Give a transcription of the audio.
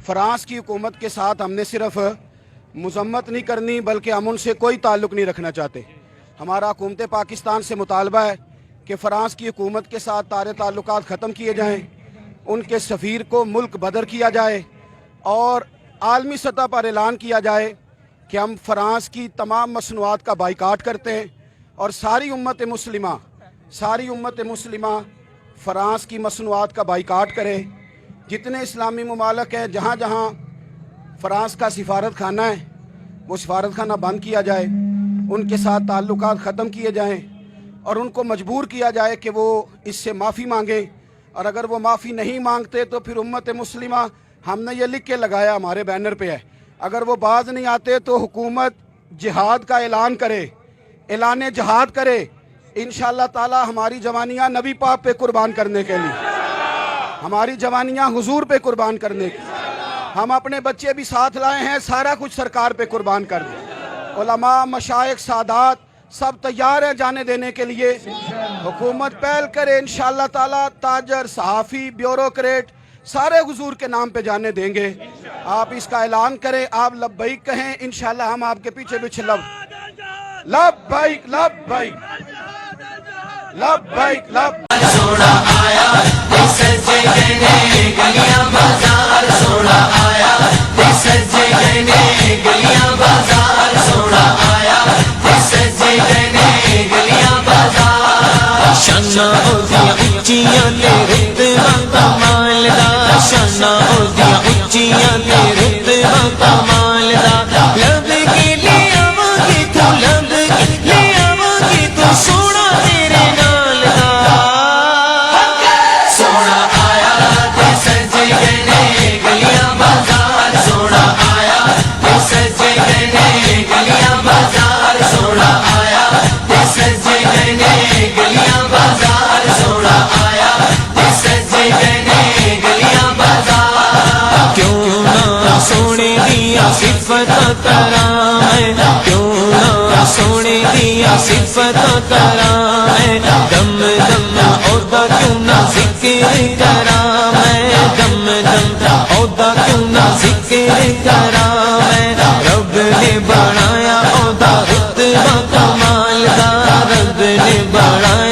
France کی حکومت کے ساتھ ہم نے صرف مذمت نہیں کرنی بلکہ ہم ان سے کوئی تعلق نہیں رکھنا چاہتے۔ ہمارا حکومت پاکستان سے مطالبہ ہے کہ فرانس کی حکومت کے ساتھ تارے تعلقات ختم کیے جائیں، ان کے سفیر کو ملک بدر کیا جائے اور عالمی سطح پر اعلان کیا جائے کہ ہم فرانس کی تمام مصنوعات کا بائیکاٹ کرتے ہیں اور ساری امت مسلمہ فرانس کی مصنوعات کا بائیکاٹ کرے۔ جتنے اسلامی ممالک ہیں جہاں جہاں فرانس کا سفارت خانہ ہے وہ سفارت خانہ بند کیا جائے، ان کے ساتھ تعلقات ختم کیے جائیں اور ان کو مجبور کیا جائے کہ وہ اس سے معافی مانگیں، اور اگر وہ معافی نہیں مانگتے تو پھر امت مسلمہ، ہم نے یہ لکھ کے لگایا ہمارے بینر پہ ہے، اگر وہ باز نہیں آتے تو حکومت جہاد کا اعلان کرے، اعلان جہاد کرے۔ انشاءاللہ تعالی ہماری جوانیاں نبی پاک پہ قربان کرنے کے لیے، ہماری جوانیاں حضور پہ قربان کرنے کے، ہم اپنے بچے بھی ساتھ لائے ہیں، سارا کچھ سرکار پہ قربان کر دیں۔ علماء، مشائخ، سادات سب تیار ہیں جانے دینے کے لیے۔ حکومت پہل کرے، انشاءاللہ تعالی تاجر، صحافی، بیوروکریٹ سارے حضور کے نام پہ جانے دیں گے۔ آپ اس کا اعلان کریں، آپ لبیک کہیں، انشاءاللہ ہم آپ کے پیچھے پیچھے لبیک لبیک لبیک لبیک۔ سونا آیا سجے گنے گلیاں بازار، سونا آیا سجے گنے گلیاں بازار، سونا آیا سجے گنے گلیاں بازار۔ شاناں اودیاں اچیاں تے رتبہ کمال دا، شاناں اودیاں اچیاں تے رتبہ کمال دا۔ لب کے لے آواں گے تو، لب کے لے آواں گے تو، سونا تیرے نال دا۔ سونا آیا تے سجے گنے گلیاں بازار، سونا آیا تے سجے گنے گلیاں بازار، سونا آیا تے سجے گنے گلیاں بازار، سونا آیا تے سجے گنے گلیاں بازار۔ کیوں نہ سونے دیا صفت کرام ہے، کیوں نہ سونے دیا صفت کرام ہے، دم دم عہدہ کیوں نہ ذکر کرام ہے، دم دم عہدہ کیوں نہ ذکر کرام ہے۔ رب نے بنایا عہدہ رتبہ کمال دا، رب نے بنایا